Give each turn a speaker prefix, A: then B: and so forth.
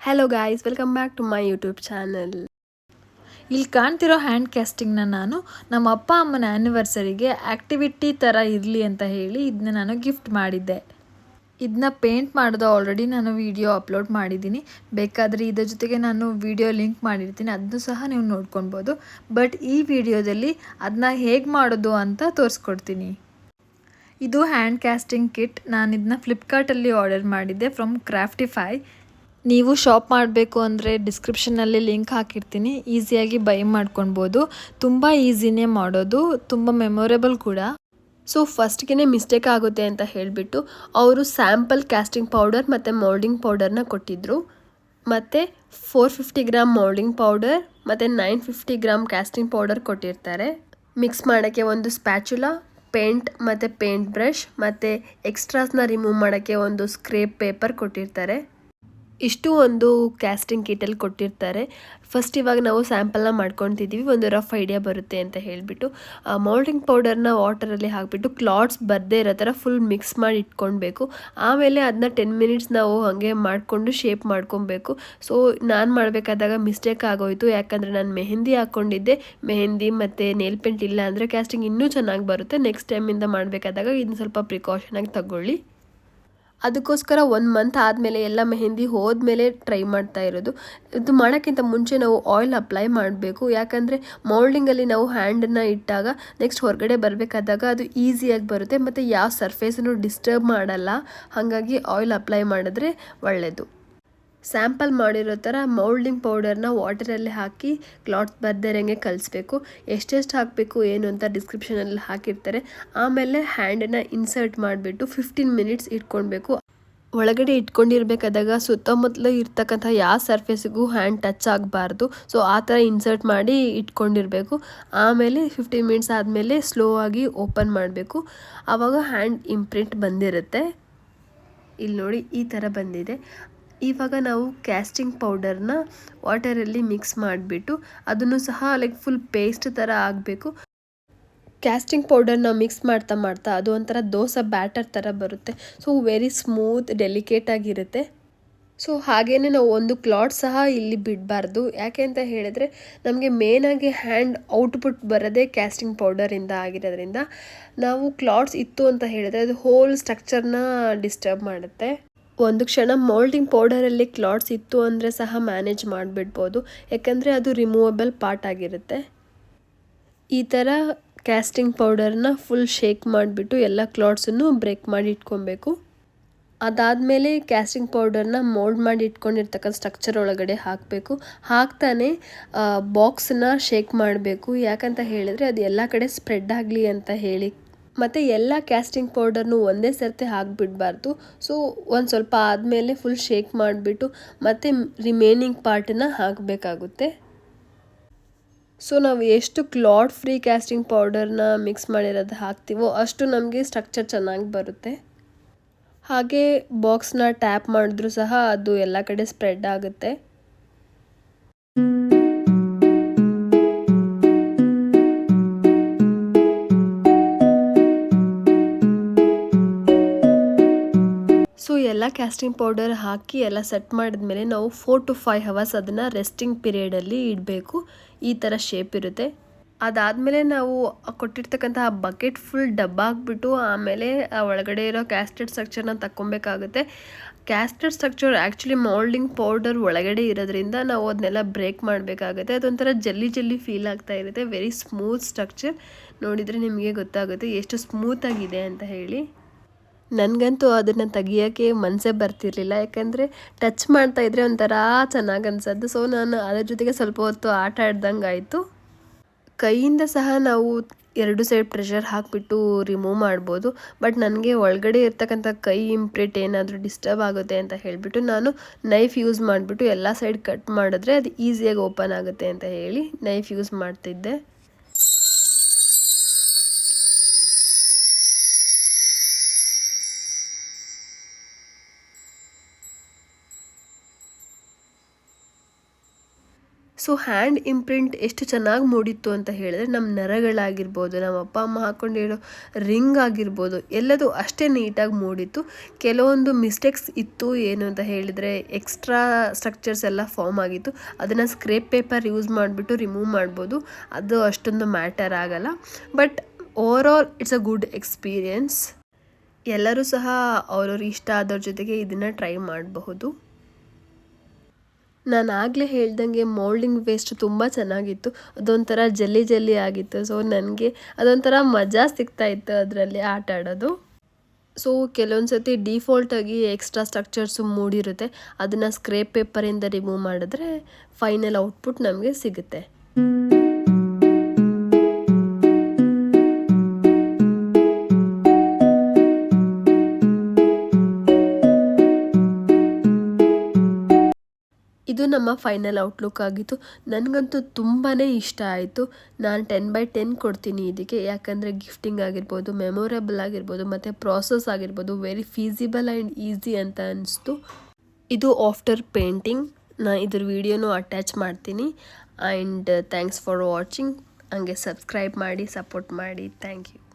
A: Hello guys, welcome back to my YouTube channel.
B: ಇಲ್ಲಿ ಕಾಣ್ತಿರೋ hand ಕ್ಯಾಸ್ಟಿಂಗ್ನ ನಾನು ನಮ್ಮ ಅಪ್ಪ ಅಮ್ಮನ ಆ್ಯನಿವರ್ಸರಿಗೆ ಆ್ಯಕ್ಟಿವಿಟಿ ಥರ ಇರಲಿ ಅಂತ ಹೇಳಿ ಇದನ್ನ ನಾನು ಗಿಫ್ಟ್ ಮಾಡಿದ್ದೆ. ಇದನ್ನ ಪೇಂಟ್ ಮಾಡೋದು ಆಲ್ರೆಡಿ ನಾನು ವಿಡಿಯೋ ಅಪ್ಲೋಡ್ ಮಾಡಿದ್ದೀನಿ. ಬೇಕಾದರೆ ಇದರ ಜೊತೆಗೆ ನಾನು ವಿಡಿಯೋ ಲಿಂಕ್ ಮಾಡಿರ್ತೀನಿ, ಅದನ್ನು ಸಹ ನೀವು ನೋಡ್ಕೊಳ್ಬೋದು. ಬಟ್ ಈ ವಿಡಿಯೋದಲ್ಲಿ ಅದನ್ನ ಹೇಗೆ ಮಾಡೋದು ಅಂತ ತೋರಿಸ್ಕೊಡ್ತೀನಿ. ಇದು ಹ್ಯಾಂಡ್ ಕ್ಯಾಸ್ಟಿಂಗ್ ಕಿಟ್. ನಾನು ಇದನ್ನ ಫ್ಲಿಪ್ಕಾರ್ಟಲ್ಲಿ ಆರ್ಡರ್ ಮಾಡಿದ್ದೆ ಫ್ರಮ್ ಕ್ರಾಫ್ಟಿಫೈ. ನೀವು ಶಾಪ್ ಮಾಡಬೇಕು ಅಂದರೆ ಡಿಸ್ಕ್ರಿಪ್ಷನ್ನಲ್ಲಿ ಲಿಂಕ್ ಹಾಕಿರ್ತೀನಿ, ಈಸಿಯಾಗಿ ಬೈ ಮಾಡ್ಕೊಳ್ಬೋದು. ತುಂಬ ಈಸಿನೇ ಮಾಡೋದು, ತುಂಬ ಮೆಮೊರೇಬಲ್ ಕೂಡ. ಸೊ ಫಸ್ಟ್ಗೆ ಮಿಸ್ಟೇಕ್ ಆಗುತ್ತೆ ಅಂತ ಹೇಳಿಬಿಟ್ಟು ಅವರು ಸ್ಯಾಂಪಲ್ ಕ್ಯಾಸ್ಟಿಂಗ್ ಪೌಡರ್ ಮತ್ತು ಮೋಲ್ಡಿಂಗ್ ಪೌಡರ್ನ ಕೊಟ್ಟಿದ್ದರು. ಮತ್ತು 450 ಗ್ರಾಮ್ ಮೋಲ್ಡಿಂಗ್ ಪೌಡರ್ ಮತ್ತು 950 ಗ್ರಾಮ್ ಕ್ಯಾಸ್ಟಿಂಗ್ ಪೌಡರ್ ಕೊಟ್ಟಿರ್ತಾರೆ. ಮಿಕ್ಸ್ ಮಾಡೋಕ್ಕೆ ಒಂದು ಸ್ಪ್ಯಾಚುಲಾ, ಪೇಂಟ್ ಮತ್ತು ಪೇಂಟ್ ಬ್ರಷ್ ಮತ್ತು ಎಕ್ಸ್ಟ್ರಾಸ್ನ ರಿಮೂವ್ ಮಾಡೋಕ್ಕೆ ಒಂದು ಸ್ಕ್ರೇಪ್ ಪೇಪರ್ ಕೊಟ್ಟಿರ್ತಾರೆ. ಇಷ್ಟು ಒಂದು ಕ್ಯಾಸ್ಟಿಂಗ್ ಕಿಟಲ್ಲಿ ಕೊಟ್ಟಿರ್ತಾರೆ. ಫಸ್ಟ್ ಇವಾಗ ನಾವು ಸ್ಯಾಂಪಲ್ನ ಮಾಡ್ಕೊತಿದ್ದೀವಿ, ಒಂದು ರಫ್ ಐಡಿಯಾ ಬರುತ್ತೆ ಅಂತ ಹೇಳಿಬಿಟ್ಟು. ಮೋಲ್ಡಿಂಗ್ ಪೌಡರ್ನ ವಾಟರಲ್ಲಿ ಹಾಕಿಬಿಟ್ಟು ಕ್ಲಾಟ್ಸ್ ಬರದೇ ಇರೋ ಥರ ಫುಲ್ ಮಿಕ್ಸ್ ಮಾಡಿ ಇಟ್ಕೊಳ್ಬೇಕು. ಆಮೇಲೆ ಅದನ್ನ 10 ಮಿನಿಟ್ಸ್ ನಾವು ಹಾಗೆ ಮಾಡಿಕೊಂಡು ಶೇಪ್ ಮಾಡ್ಕೊಬೇಕು. ಸೊ ನಾನು ಮಾಡಬೇಕಾದಾಗ ಮಿಸ್ಟೇಕ್ ಆಗೋಯಿತು, ಯಾಕಂದರೆ ನಾನು ಮೆಹಂದಿ ಹಾಕ್ಕೊಂಡಿದ್ದೆ. ಮೆಹಂದಿ ಮತ್ತು ನೇಲ್ ಪೇಂಟ್ ಇಲ್ಲ ಅಂದರೆ ಕ್ಯಾಸ್ಟಿಂಗ್ ಇನ್ನೂ ಚೆನ್ನಾಗಿ ಬರುತ್ತೆ. ನೆಕ್ಸ್ಟ್ ಟೈಮಿಂದ ಮಾಡಬೇಕಾದಾಗ ಇದನ್ನ ಸ್ವಲ್ಪ ಪ್ರಿಕಾಷನಾಗಿ ತಗೊಳ್ಳಿ. ಅದಕ್ಕೋಸ್ಕರ 1 ಮಂತ್ ಆದಮೇಲೆ ಎಲ್ಲ ಮೆಹಂದಿ ಹೋದ್ಮೇಲೆ ಟ್ರೈ ಮಾಡ್ತಾ ಇರೋದು. ಇದು ಮಾಡೋಕ್ಕಿಂತ ಮುಂಚೆ ನಾವು ಆಯಿಲ್ ಅಪ್ಲೈ ಮಾಡಬೇಕು, ಯಾಕಂದರೆ ಮೋಲ್ಡಿಂಗಲ್ಲಿ ನಾವು ಹ್ಯಾಂಡನ್ನು ಇಟ್ಟಾಗ ನೆಕ್ಸ್ಟ್ ಹೊರಗಡೆ ಬರಬೇಕಾದಾಗ ಅದು ಈಸಿಯಾಗಿ ಬರುತ್ತೆ ಮತ್ತು ಯಾವ ಸರ್ಫೇಸನ್ನು ಡಿಸ್ಟರ್ಬ್ ಮಾಡಲ್ಲ. ಹಾಗಾಗಿ ಆಯಿಲ್ ಅಪ್ಲೈ ಮಾಡಿದ್ರೆ ಒಳ್ಳೆಯದು. ಸ್ಯಾಂಪಲ್ ಮಾಡಿರೋ ಥರ ಮೌಲ್ಡಿಂಗ್ ಪೌಡರ್ನ ವಾಟರಲ್ಲಿ ಹಾಕಿ ಕ್ಲಾಟ್ಸ್ ಬರ್ದಿರಂಗೆ ಕಲಿಸ್ಬೇಕು. ಎಷ್ಟೆಷ್ಟು ಹಾಕಬೇಕು ಏನು ಅಂತ ಡಿಸ್ಕ್ರಿಪ್ಷನಲ್ಲಿ ಹಾಕಿರ್ತಾರೆ. ಆಮೇಲೆ ಹ್ಯಾಂಡನ್ನು ಇನ್ಸರ್ಟ್ ಮಾಡಿಬಿಟ್ಟು 15 ಮಿನಿಟ್ಸ್ ಇಟ್ಕೊಳ್ಬೇಕು. ಒಳಗಡೆ ಇಟ್ಕೊಂಡಿರ್ಬೇಕಾದಾಗ ಸುತ್ತಮುತ್ತಲು ಇರ್ತಕ್ಕಂಥ ಯಾವ ಸರ್ಫೇಸಿಗೂ ಹ್ಯಾಂಡ್ ಟಚ್ ಆಗಬಾರ್ದು. ಸೊ ಆ ಥರ ಇನ್ಸರ್ಟ್ ಮಾಡಿ ಇಟ್ಕೊಂಡಿರಬೇಕು. ಆಮೇಲೆ 15 ಮಿನಿಟ್ಸ್ ಆದಮೇಲೆ ಸ್ಲೋ ಆಗಿ ಓಪನ್ ಮಾಡಬೇಕು. ಆವಾಗ ಹ್ಯಾಂಡ್ ಇಂಪ್ರಿಂಟ್ ಬಂದಿರುತ್ತೆ. ಇಲ್ಲಿ ನೋಡಿ, ಈ ಥರ ಬಂದಿದೆ. ಇವಾಗ ನಾವು ಕ್ಯಾಸ್ಟಿಂಗ್ ಪೌಡರ್ನ ವಾಟರಲ್ಲಿ ಮಿಕ್ಸ್ ಮಾಡಿಬಿಟ್ಟು ಅದನ್ನು ಸಹ ಫುಲ್ ಪೇಸ್ಟ್ ಥರ ಆಗಬೇಕು. ಕ್ಯಾಸ್ಟಿಂಗ್ ಪೌಡರ್ನ ಮಿಕ್ಸ್ ಮಾಡ್ತಾ ಮಾಡ್ತಾ ಅದು ಒಂಥರ ದೋಸೆ ಬ್ಯಾಟರ್ ಥರ ಬರುತ್ತೆ. ಸೊ ವೆರಿ ಸ್ಮೂತ್, ಡೆಲಿಕೇಟ್ ಆಗಿರುತ್ತೆ. ಸೊ ಹಾಗೇ ನಾವು ಒಂದು ಕ್ಲಾಟ್ ಸಹ ಇಲ್ಲಿ ಬಿಡಬಾರ್ದು. ಯಾಕೆ ಅಂತ ಹೇಳಿದ್ರೆ ನಮಗೆ ಮೇನಾಗಿ ಹ್ಯಾಂಡ್ ಔಟ್ಪುಟ್ ಬರೋದೇ ಕ್ಯಾಸ್ಟಿಂಗ್ ಪೌಡರಿಂದ ಆಗಿರೋದ್ರಿಂದ ನಾವು ಕ್ಲಾಟ್ಸ್ ಇತ್ತು ಅಂತ ಹೇಳಿದ್ರೆ ಅದು ಹೋಲ್ ಸ್ಟ್ರಕ್ಚರ್ನ ಡಿಸ್ಟರ್ಬ್ ಮಾಡುತ್ತೆ. ಒಂದು ಕ್ಷಣ ಮೋಲ್ಡಿಂಗ್ ಪೌಡರಲ್ಲಿ ಕ್ಲಾಟ್ಸ್ ಇತ್ತು ಅಂದರೆ ಸಹ ಮ್ಯಾನೇಜ್ ಮಾಡಿಬಿಡ್ಬೋದು, ಯಾಕಂದರೆ ಅದು ರಿಮೂವಬಲ್ ಪಾರ್ಟ್ ಆಗಿರುತ್ತೆ. ಈ ಥರ ಕ್ಯಾಸ್ಟಿಂಗ್ ಪೌಡರ್ನ ಫುಲ್ ಶೇಕ್ ಮಾಡಿಬಿಟ್ಟು ಎಲ್ಲ ಕ್ಲಾಟ್ಸನ್ನು ಬ್ರೇಕ್ ಮಾಡಿ ಇಟ್ಕೊಬೇಕು. ಅದಾದಮೇಲೆ ಕ್ಯಾಸ್ಟಿಂಗ್ ಪೌಡರ್ನ ಮೋಲ್ಡ್ ಮಾಡಿ ಇಟ್ಕೊಂಡಿರ್ತಕ್ಕಂಥ ಸ್ಟ್ರಕ್ಚರ್ ಒಳಗಡೆ ಹಾಕಬೇಕು. ಹಾಕ್ತಾನೆ ಬಾಕ್ಸನ್ನ ಶೇಕ್ ಮಾಡಬೇಕು, ಯಾಕಂತ ಹೇಳಿದರೆ ಅದು ಎಲ್ಲ ಕಡೆ ಸ್ಪ್ರೆಡ್ ಆಗಲಿ ಅಂತ ಹೇಳಿ. ಮತ್ತು ಎಲ್ಲ ಕ್ಯಾಸ್ಟಿಂಗ್ ಪೌಡರ್ನು ಒಂದೇ ಸರ್ತಿ ಹಾಕಿಬಿಡಬಾರ್ದು. ಸೊ ಒಂದು ಸ್ವಲ್ಪ ಆದಮೇಲೆ ಫುಲ್ ಶೇಕ್ ಮಾಡಿಬಿಟ್ಟು ಮತ್ತು ರಿಮೇನಿಂಗ್ ಪಾರ್ಟನ್ನು ಹಾಕಬೇಕಾಗುತ್ತೆ. ಸೊ ನಾವು ಎಷ್ಟು ಕ್ಲಾಟ್ ಫ್ರೀ ಕ್ಯಾಸ್ಟಿಂಗ್ ಪೌಡರ್ನ ಮಿಕ್ಸ್ ಮಾಡಿರೋದು ಹಾಕ್ತೀವೋ ಅಷ್ಟು ನಮಗೆ ಸ್ಟ್ರಕ್ಚರ್ ಚೆನ್ನಾಗಿ ಬರುತ್ತೆ. ಹಾಗೆ ಬಾಕ್ಸ್ನ ಟ್ಯಾಪ್ ಮಾಡಿದ್ರೂ ಸಹ ಅದು ಎಲ್ಲ ಕಡೆ ಸ್ಪ್ರೆಡ್ ಆಗುತ್ತೆ. ಸೊ ಎಲ್ಲ ಕ್ಯಾಸ್ಟಿಂಗ್ ಪೌಡರ್ ಹಾಕಿ ಎಲ್ಲ ಸೆಟ್ ಮಾಡಿದ್ಮೇಲೆ ನಾವು 4 to 5 hours ಅದನ್ನು ರೆಸ್ಟಿಂಗ್ ಪೀರಿಯಡಲ್ಲಿ ಇಡಬೇಕು. ಈ ಥರ ಶೇಪ್ ಇರುತ್ತೆ. ಅದಾದಮೇಲೆ ನಾವು ಕೊಟ್ಟಿರ್ತಕ್ಕಂತಹ ಬಕೆಟ್ ಫುಲ್ ಡಬ್ಬ ಹಾಕ್ಬಿಟ್ಟು ಆಮೇಲೆ ಒಳಗಡೆ ಇರೋ ಕ್ಯಾಸ್ಟೆಡ್ ಸ್ಟ್ರಕ್ಚರ್ನ ತಗೊಬೇಕಾಗುತ್ತೆ. Casted structure actually moulding powder ಒಳಗಡೆ ಇರೋದ್ರಿಂದ ನಾವು ಅದನ್ನೆಲ್ಲ ಬ್ರೇಕ್ ಮಾಡಬೇಕಾಗುತ್ತೆ. ಅದೊಂಥರ ಜಲ್ಲಿ ಫೀಲ್ ಆಗ್ತಾ ಇರುತ್ತೆ. Very smooth structure. ನೋಡಿದರೆ ನಿಮಗೆ ಗೊತ್ತಾಗುತ್ತೆ ಎಷ್ಟು ಸ್ಮೂತಾಗಿದೆ ಅಂತ ಹೇಳಿ. ನನಗಂತೂ ಅದನ್ನು ತೆಗಿಯೋಕ್ಕೆ ಮನಸ್ಸೇ ಬರ್ತಿರ್ಲಿಲ್ಲ, ಯಾಕಂದರೆ ಟಚ್ ಮಾಡ್ತಾ ಇದ್ದರೆ ಒಂಥರ ಚೆನ್ನಾಗಿ ಅನ್ಸೋದು. ಸೊ ನಾನು ಅದ್ರ ಜೊತೆಗೆ ಸ್ವಲ್ಪ ಹೊತ್ತು ಆಟ ಆಡ್ದಂಗೆ ಆಯಿತು. ಕೈಯಿಂದ ಸಹ ನಾವು 2 ಸೈಡ್ ಪ್ರೆಷರ್ ಹಾಕಿಬಿಟ್ಟು ರಿಮೂವ್ ಮಾಡ್ಬೋದು. ಬಟ್ ನನಗೆ ಒಳಗಡೆ ಇರ್ತಕ್ಕಂಥ ಕೈ ಇಂಪ್ರಿಂಟ್ ಏನಾದರೂ ಡಿಸ್ಟರ್ಬ್ ಆಗುತ್ತೆ ಅಂತ ಹೇಳಿಬಿಟ್ಟು ನಾನು ನೈಫ್ ಯೂಸ್ ಮಾಡಿಬಿಟ್ಟು ಎಲ್ಲ ಸೈಡ್ ಕಟ್ ಮಾಡಿದ್ರೆ ಅದು ಈಸಿಯಾಗಿ ಓಪನ್ ಆಗುತ್ತೆ ಅಂತ ಹೇಳಿ ನೈಫ್ ಯೂಸ್ ಮಾಡ್ತಿದ್ದೆ.
A: ಸೊ ಹ್ಯಾಂಡ್ ಇಂಪ್ರಿಂಟ್ ಎಷ್ಟು ಚೆನ್ನಾಗಿ ಮೂಡಿತ್ತು ಅಂತ ಹೇಳಿದ್ರೆ ನಮ್ಮ ನರಗಳಾಗಿರ್ಬೋದು, ನಮ್ಮ ಅಪ್ಪ ಅಮ್ಮ ಹಾಕ್ಕೊಂಡಿರೋ ರಿಂಗ್ ಆಗಿರ್ಬೋದು, ಎಲ್ಲದೂ ಅಷ್ಟೇ ನೀಟಾಗಿ ಮೂಡಿತ್ತು. ಕೆಲವೊಂದು ಮಿಸ್ಟೇಕ್ಸ್ ಇತ್ತು, ಏನು ಅಂತ ಹೇಳಿದರೆ ಎಕ್ಸ್ಟ್ರಾ ಸ್ಟ್ರಕ್ಚರ್ಸ್ ಎಲ್ಲ ಫಾರ್ಮ್ ಆಗಿತ್ತು. ಅದನ್ನು ಸ್ಕ್ರೇಪ್ ಪೇಪರ್ ಯೂಸ್ ಮಾಡಿಬಿಟ್ಟು ರಿಮೂವ್ ಮಾಡ್ಬೋದು, ಅದು ಅಷ್ಟೊಂದು ಮ್ಯಾಟರ್ ಆಗಲ್ಲ. But over all it's a good experience. ಎಲ್ಲರೂ ಸಹ ಅವ್ರವ್ರ ಇಷ್ಟ ಆದವ್ರ ಜೊತೆಗೆ ಇದನ್ನು ಟ್ರೈ ಮಾಡಬಹುದು. ನಾನು ಆಗಲೇ ಹೇಳ್ದಂಗೆ ಮೋಲ್ಡಿಂಗ್ ವೇಸ್ಟ್ ತುಂಬ ಚೆನ್ನಾಗಿತ್ತು. ಅದೊಂಥರ ಜಲ್ಲಿ ಜಲ್ಲಿ ಆಗಿತ್ತು. ಸೊ ನನಗೆ ಅದೊಂಥರ ಮಜಾ ಸಿಗ್ತಾಯಿತ್ತು ಅದರಲ್ಲಿ ಆಟ ಆಡೋದು. ಸೊ ಕೆಲವೊಂದು ಸತಿ ಡಿಫಾಲ್ಟಾಗಿ ಎಕ್ಸ್ಟ್ರಾ ಸ್ಟ್ರಕ್ಚರ್ಸು ಮೂಡಿರುತ್ತೆ, ಅದನ್ನು ಸ್ಕ್ರೇಪ್ ಪೇಪರಿಂದ ರಿಮೂವ್ ಮಾಡಿದ್ರೆ ಫೈನಲ್ ಔಟ್ಪುಟ್ ನಮಗೆ ಸಿಗುತ್ತೆ. ಇದು ನಮ್ಮ ಫೈನಲ್ ಔಟ್ಲುಕ್ ಆಗಿತ್ತು. ನನಗಂತೂ ತುಂಬಾ ಇಷ್ಟ ಆಯಿತು. ನಾನು 10/10 ಕೊಡ್ತೀನಿ ಇದಕ್ಕೆ. ಯಾಕಂದರೆ ಗಿಫ್ಟಿಂಗ್ ಆಗಿರ್ಬೋದು, ಮೆಮೊರೇಬಲ್ ಆಗಿರ್ಬೋದು, ಮತ್ತು ಪ್ರಾಸೆಸ್ ಆಗಿರ್ಬೋದು ವೆರಿ ಫೀಸಿಬಲ್ ಆ್ಯಂಡ್ ಈಸಿ ಅಂತ ಅನಿಸ್ತು. ಇದು ಆಫ್ಟರ್ ಪೇಂಟಿಂಗ್. ನಾನು ಇದ್ರ ವಿಡಿಯೋನೂ ಅಟ್ಯಾಚ್ ಮಾಡ್ತೀನಿ. And thanks for watching. ಹಂಗೆ ಸಬ್ಸ್ಕ್ರೈಬ್ ಮಾಡಿ, ಸಪೋರ್ಟ್ ಮಾಡಿ. Thank you.